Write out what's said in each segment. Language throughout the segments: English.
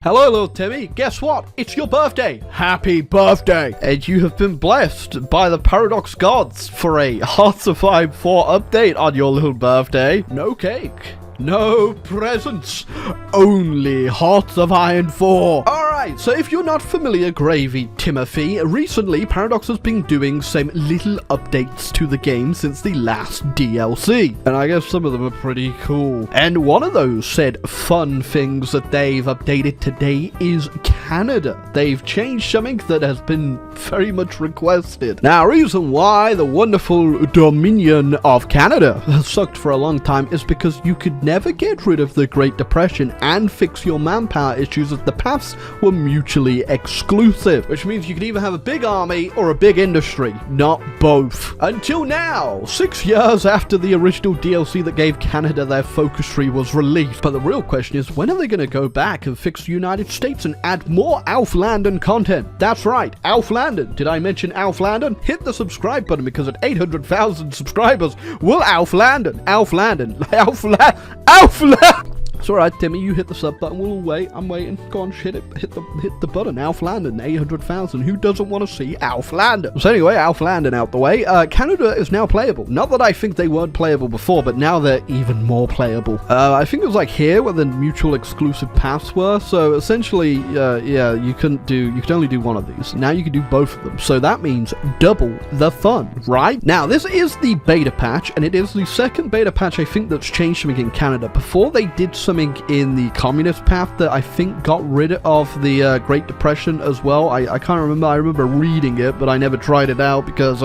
Hello, little Timmy. Guess what? It's your birthday. Happy birthday. And you have been blessed by the Paradox gods for a Hearts of Iron 4 update on your little birthday. No cake. No presents. Only Hearts of Iron 4. Alright, so if you're not familiar, Gravy Timothy, recently Paradox has been doing some little updates to the game since the last DLC. And I guess some of them are pretty cool. And one of those said fun things that they've updated today is Canada. They've changed something that has been very much requested. Now, reason why the wonderful Dominion of Canada has sucked for a long time is because you could never get rid of the Great Depression and fix your manpower issues as the paths were mutually exclusive, which means you could either have a big army or a big industry, not both. Until now, 6 years after the original DLC that gave Canada their focus tree was released. But the real question is, when are they going to go back and fix the United States and add more Auflanden content? That's right, Auflanden. Did I mention Auflanden? Hit the subscribe button because at 800,000 subscribers, we'll Auflanden. It's alright, Timmy, you hit the sub button, we'll wait, I'm waiting. Go on, hit the button. Auflanden, 800,000. Who doesn't want to see Auflanden? So anyway, Auflanden out the way. Canada is now playable. Not that I think they weren't playable before, but now they're even more playable. I think it was like here where the mutual exclusive paths were. So essentially, yeah, you could only do one of these. Now you can do both of them. So that means double the fun, right? Now, this is the beta patch, and it is the second beta patch I think that's changed something in Canada. Before they did something in the communist path that I think got rid of the Great Depression as well. I can't remember. I remember reading it, but I never tried it out because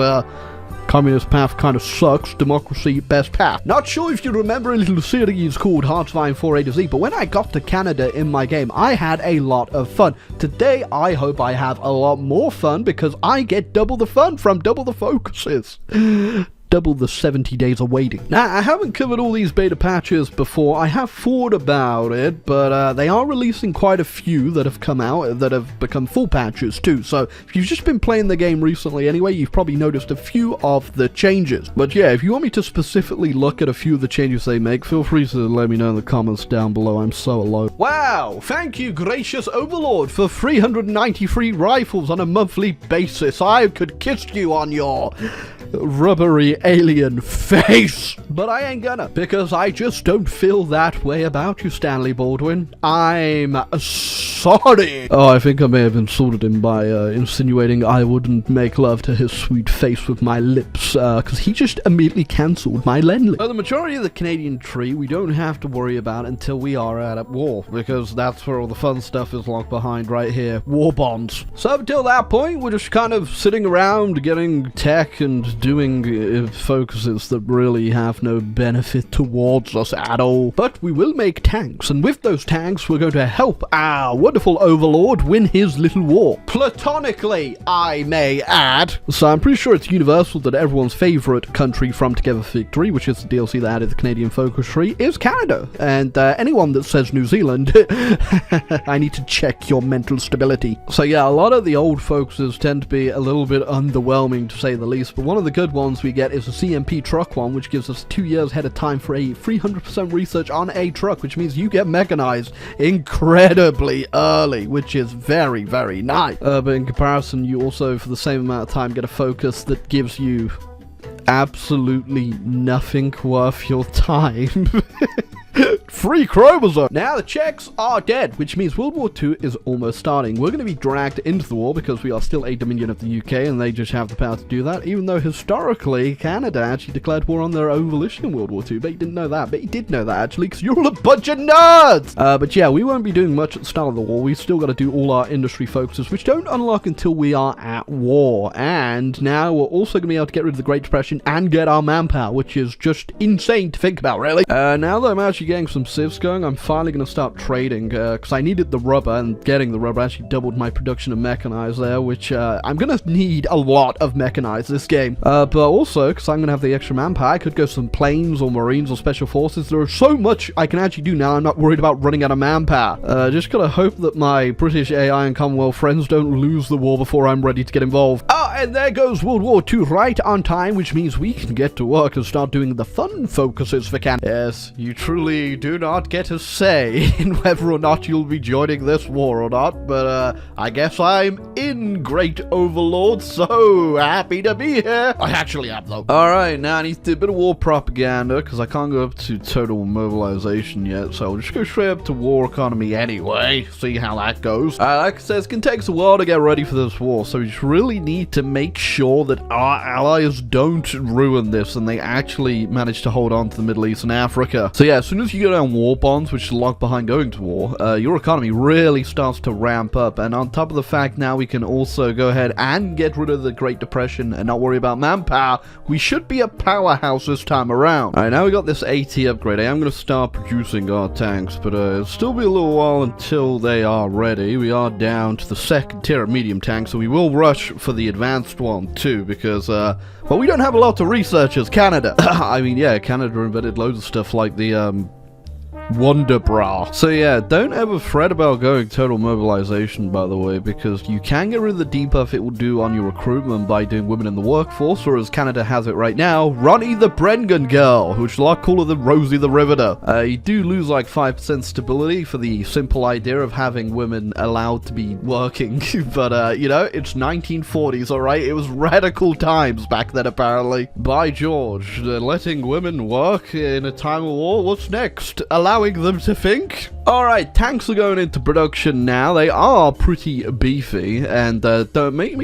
communist path kind of sucks. Democracy, best path. Not sure if you remember a little series called Hearts of Iron 4 A to Z, but when I got to Canada in my game, I had a lot of fun. Today, I hope I have a lot more fun because I get double the fun from double the focuses. Double the 70 days of waiting. Now, I haven't covered all these beta patches before. I have thought about it, but they are releasing quite a few that have come out that have become full patches too. So if you've just been playing the game recently anyway, you've probably noticed a few of the changes. But yeah, if you want me to specifically look at a few of the changes they make, feel free to let me know in the comments down below. I'm so alone. Wow, thank you, gracious Overlord, for 393 rifles on a monthly basis. I could kiss you on your rubbery alien face, but I ain't gonna, because I just don't feel that way about you, Stanley Baldwin. I'm sorry. Oh, I think I may have insulted him by insinuating I wouldn't make love to his sweet face with my lips, because he just immediately cancelled my Lenley. The majority of the Canadian tree we don't have to worry about until we are at war, because that's where all the fun stuff is locked behind right here. War bonds. So up until that point, we're just kind of sitting around getting tech and doing focuses that really have no benefit towards us at all. But we will make tanks, and with those tanks we're going to help our wonderful Overlord win his little war. Platonically, I may add. So I'm pretty sure it's universal that everyone's favourite country from Together for Victory, which is the DLC that added the Canadian focus tree, is Canada. And anyone that says New Zealand, I need to check your mental stability. So yeah, a lot of the old focuses tend to be a little bit underwhelming to say the least, but one of the good ones we get is a CMP truck one, which gives us 2 years ahead of time for a 300% research on a truck, which means you get mechanized incredibly early, which is very, very nice. But in comparison, you also, for the same amount of time, get a focus that gives you absolutely nothing worth your time. Free chromosome! Now the Czechs are dead, which means World War II is almost starting. We're going to be dragged into the war because we are still a dominion of the UK and they just have the power to do that, even though historically Canada actually declared war on their own volition in World War II. But you didn't know that. But you did know that actually, because you're all a bunch of nerds! But yeah, we won't be doing much at the start of the war. We've still got to do all our industry focuses, which don't unlock until we are at war. And now we're also going to be able to get rid of the Great Depression and get our manpower, which is just insane to think about, really. Now that I'm actually getting some civs going, I'm finally going to start trading, because I needed the rubber, and getting the rubber actually doubled my production of mechanized there, which I'm going to need a lot of mechanized this game. But also, because I'm going to have the extra manpower, I could go some planes or marines or special forces. There is so much I can actually do now. I'm not worried about running out of manpower. Just gotta hope that my British AI and Commonwealth friends don't lose the war before I'm ready to get involved. Oh, and there goes World War II right on time, which means we can get to work and start doing the fun focuses for Canada. Yes, you truly do not get a say in whether or not you'll be joining this war or not, but I guess I'm in, Great Overlord, so happy to be here. I actually am, though. Alright, now I need to do a bit of war propaganda, because I can't go up to total mobilization yet, so I'll just go straight up to war economy anyway, see how that goes. Like I said, it's going to take us a while to get ready for this war, so we just really need to make sure that our allies don't ruin this, and they actually manage to hold on to the Middle East and Africa. So yeah, as soon as you go down war bonds, which is locked behind going to war, your economy really starts to ramp up, and on top of the fact now we can also go ahead and get rid of the Great Depression and not worry about manpower, we should be a powerhouse this time around. Alright, now we got this AT upgrade. I am going to start producing our tanks, but it'll still be a little while until they are ready. We are down to the second tier of medium tanks, so we will rush for the advanced one too, because well, we don't have a lot to research as Canada. I mean, yeah, Canada invented loads of stuff like the Wonder Bra. So yeah, don't ever fret about going total mobilization, by the way, because you can get rid of the debuff it will do on your recruitment by doing women in the workforce, or as Canada has it right now, Ronnie the Brengan Girl, which is a lot cooler than Rosie the Riveter. You do lose like 5% stability for the simple idea of having women allowed to be working, but you know, it's 1940s, alright? It was radical times back then, apparently. By George, letting women work in a time of war? What's next? Allowing them to think? Alright, tanks are going into production now. They are pretty beefy, and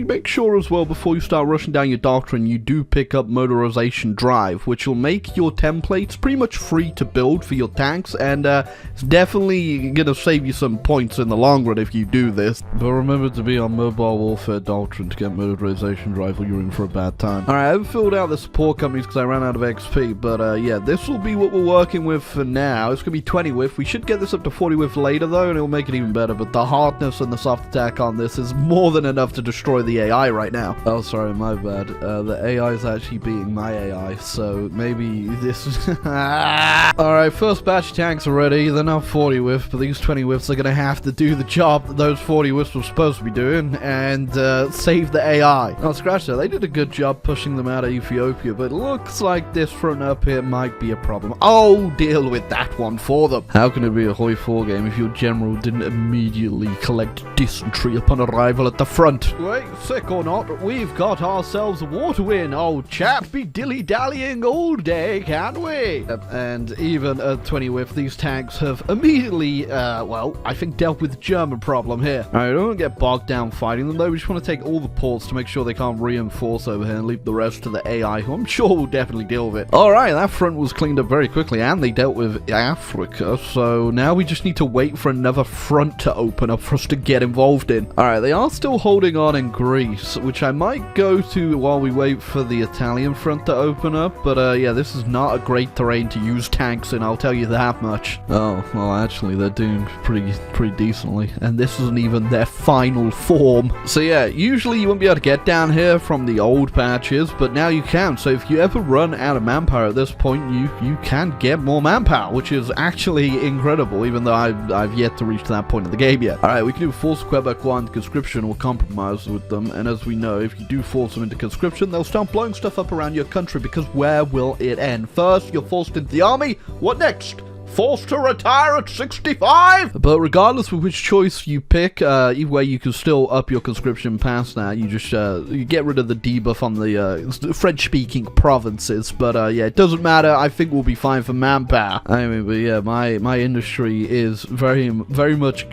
make sure as well before you start rushing down your doctrine, you do pick up motorization drive, which will make your templates pretty much free to build for your tanks, and it's definitely gonna save you some points in the long run if you do this. But remember to be on mobile warfare doctrine to get motorization drive or you're in for a bad time. Alright, I haven't filled out the support companies because I ran out of XP, but yeah, this will be what we're working with for now. It's gonna be 20 with. We should get this up to 40 with later though, and it'll make it even better, but the hardness and the soft attack on this is more than enough to destroy the AI right now. Oh, sorry, my bad. The AI is actually beating my AI, so maybe this is... Alright, first batch of tanks are ready. They're now 40 with, but these 20 whiffs are gonna have to do the job that those 40 whiffs were supposed to be doing, and save the AI. Oh, scratch that. They did a good job pushing them out of Ethiopia, but it looks like this front up here might be a problem. I'll deal with that one for them. How can it be a Hoi 4 game if your general didn't immediately collect dysentery upon arrival at the front? Wait, sick or not, we've got ourselves a war to win. Oh, chap, be dilly-dallying all day, can't we? And even at 20 whiff, these tanks have immediately, well, I think dealt with the German problem here. Alright, don't get bogged down fighting them though. We just want to take all the ports to make sure they can't reinforce over here and leave the rest to the AI, who I'm sure will definitely deal with it. Alright, that front was cleaned up very quickly, and they dealt with Africa, so now we just need to wait for another front to open up for us to get involved in. Alright, they are still holding on in Greece, which I might go to while we wait for the Italian front to open up, but yeah, this is not a great terrain to use tanks in, I'll tell you that much. Oh, well actually they're doing pretty decently, and this isn't even their final form. So yeah, usually you wouldn't be able to get down here from the old patches, but now you can, so if you ever run out of manpower at this point, you can get more manpower, which is actually incredible, even though I've yet to reach that point of the game yet. Alright, we can do force Quebecois into conscription or compromise with them, and as we know, if you do force them into conscription, they'll start blowing stuff up around your country, because where will it end? First, you're forced into the army, what next? Forced to retire at 65? But regardless of which choice you pick, either way you can still up your conscription past that. You just you get rid of the debuff on the French-speaking provinces. But yeah, it doesn't matter. I think we'll be fine for manpower. I mean, but yeah, my industry is very much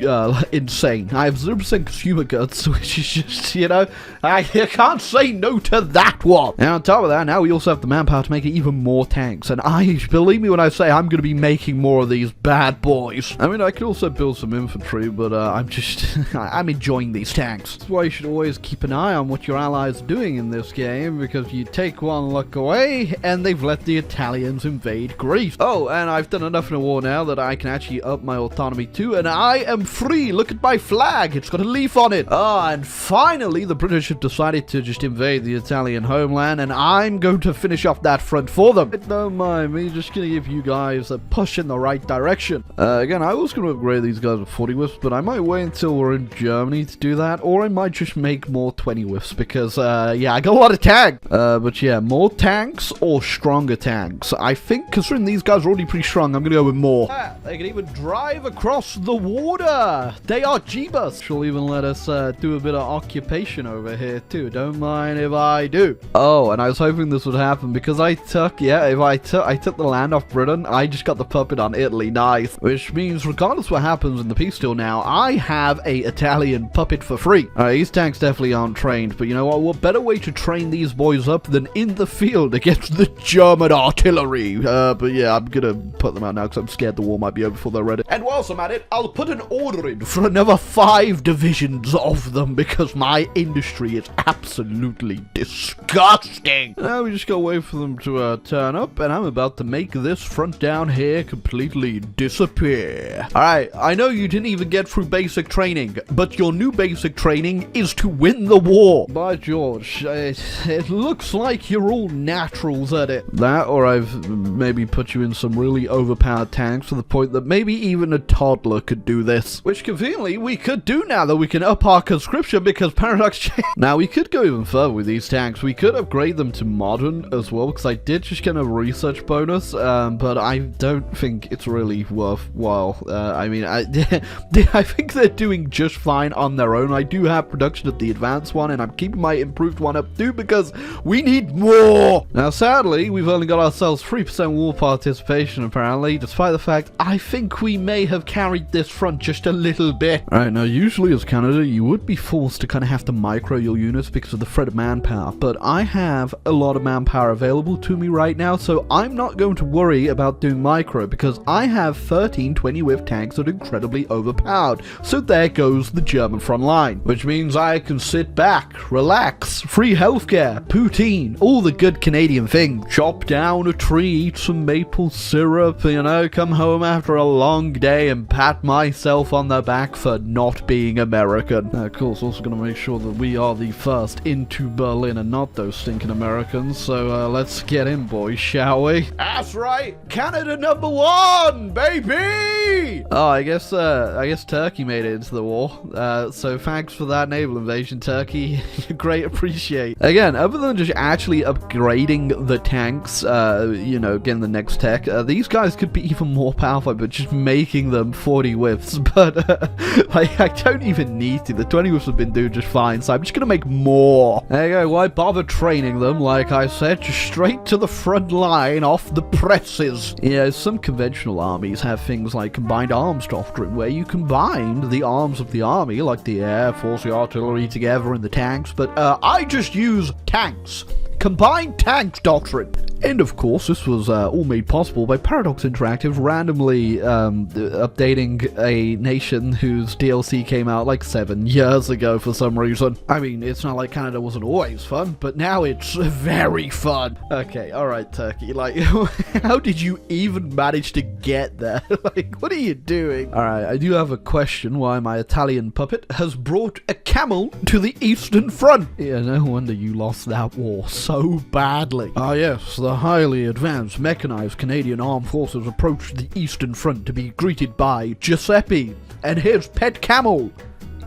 insane. I have 0% consumer goods, which is just, you know, I can't say no to that one. And on top of that, now we also have the manpower to make it even more tanks. And believe me when I say I'm going to be making more of these bad boys. I mean, I could also build some infantry, but I'm enjoying these tanks. That's why you should always keep an eye on what your allies are doing in this game, because you take one look away, and they've let the Italians invade Greece. Oh, and I've done enough in a war now that I can actually up my autonomy too, and I am free. Look at my flag. It's got a leaf on it. Ah, and finally, the British have decided to just invade the Italian homeland, and I'm going to finish off that front for them. Don't mind me, just gonna give you guys a push in the right direction. Again, I was going to upgrade these guys with 40 whiffs, but I might wait until we're in Germany to do that, or I might just make more 20 whiffs, because, yeah, I got a lot of tanks. But yeah, more tanks or stronger tanks. I think, considering these guys are already pretty strong, I'm going to go with more. They can even drive across the water. They are Jeebus. She'll even let us do a bit of occupation over here, too. Don't mind if I do. Oh, and I was hoping this would happen, because I took the land off Britain, I just got the puppet on Italy. Nice. Which means, regardless what happens in the peace deal now, I have a Italian puppet for free. Alright, these tanks definitely aren't trained, but you know what better way to train these boys up than in the field against the German artillery. But yeah, I'm gonna put them out now, because I'm scared the war might be over before they're ready. And whilst I'm at it, I'll put an order in for another 5 divisions of them, because my industry is absolutely disgusting. Now we just gotta wait for them to turn up, and I'm about to make this front down here completely disappear. Alright, I know you didn't even get through basic training, but your new basic training is to win the war. By George, it looks like you're all naturals at it. That, or I've maybe put you in some really overpowered tanks to the point that maybe even a toddler could do this. Which, conveniently, we could do now that we can up our conscription, because Paradox Now, we could go even further with these tanks. We could upgrade them to modern as well, because I did just get a research bonus, but I don't think it's really worthwhile. I mean, I think they're doing just fine on their own. I do have production of the advanced one, and I'm keeping my improved one up too, because we need more. Now, sadly, we've only got ourselves 3% war participation, apparently, despite the fact I think we may have carried this front just a little bit. Alright, now, usually as Canada, you would be forced to kind of have to micro your units because of the threat of manpower, but I have a lot of manpower available to me right now, so I'm not going to worry about doing micro, because I have 13 20 whiff tanks that are incredibly overpowered. So there goes the German front line, which means I can sit back, relax, free healthcare, poutine, all the good Canadian things. Chop down a tree, eat some maple syrup, you know, come home after a long day and pat myself on the back for not being American. Of course, also going to make sure that we are the first into Berlin and not those stinking Americans. So let's get in, boys, shall we? That's right, Canada #1, baby! Oh, I guess Turkey made it into the war. So thanks for that naval invasion, Turkey. Great appreciate. Again, other than just actually upgrading the tanks, you know, getting the next tech, these guys could be even more powerful, but just making them 40 whiffs. But like, I don't even need to. The 20 whiffs have been doing just fine, so I'm just gonna make more. There you go. Why bother training them? Like I said, just straight to the front line off the presses. You know, some conventional armies have things like combined arms doctrine, where you combine the arms of the army, like the air force, the artillery together, and the tanks, but I just use tanks. Combined tanks doctrine. And of course, this was all made possible by Paradox Interactive randomly updating a nation whose DLC came out like 7 years ago for some reason. I mean, it's not like Canada wasn't always fun, but now it's very fun. Okay, alright, Turkey, like, how did you even manage to get there? Like, what are you doing? Alright, I do have a question why my Italian puppet has brought a camel to the Eastern Front. Yeah, no wonder you lost that war so badly. Ah yes, the highly advanced mechanized Canadian Armed Forces approached the Eastern Front to be greeted by Giuseppe and his pet camel,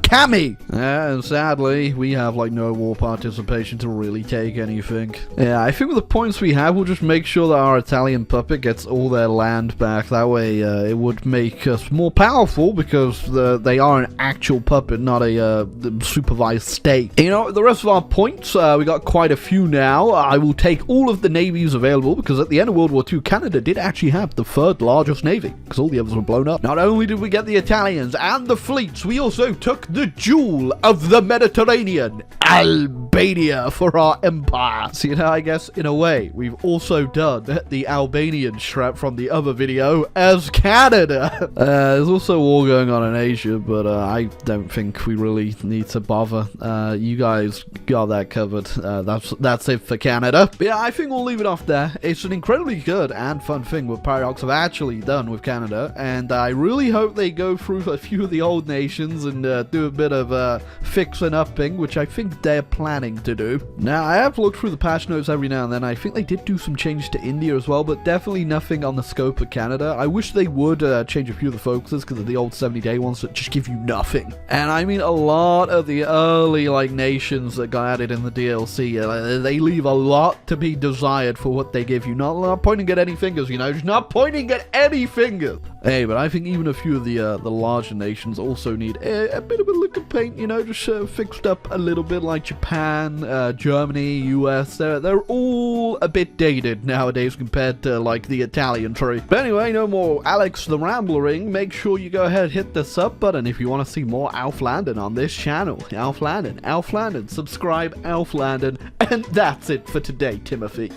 Cammy. And sadly, we have like no war participation to really take anything. Yeah, I think with the points we have, we'll just make sure that our Italian puppet gets all their land back. That way, it would make us more powerful, because they are an actual puppet, not a supervised state. You know, the rest of our points, we got quite a few now. I will take all of the navies available, because at the end of World War II, Canada did actually have the 3rd largest navy, because all the others were blown up. Not only did we get the Italians and the fleets, we also took the jewel of the Mediterranean, Albania, for our empire. So, you know, I guess in a way, we've also done the Albanian strap from the other video as Canada. There's also a war going on in Asia, but I don't think we really need to bother. You guys got that covered. That's it for Canada. But yeah, I think we'll leave it off there. It's an incredibly good and fun thing what Paradox have actually done with Canada, and I really hope they go through a few of the old nations and do a bit of fixing upping, which I think they're planning to do. Now, I have looked through the patch notes every now and then. I think they did do some changes to India as well, but definitely nothing on the scope of Canada. I wish they would change a few of the focuses because of the old 70-day ones that just give you nothing. And I mean, a lot of the early, like, nations that got added in the DLC, they leave a lot to be desired for what they give you. Not pointing at any fingers, you know, just not pointing at any fingers. Hey, but I think even a few of the larger nations also need a bit of a lick of paint, you know, just fixed up a little bit, like Japan, Germany, US. They're all a bit dated nowadays compared to, like, the Italian tree. But anyway, no more Alex the Ramblering. Make sure you go ahead, hit the sub button if you want to see more Alflandon on this channel. Alflandon, subscribe, Alflandon, and that's it for today, Timothy.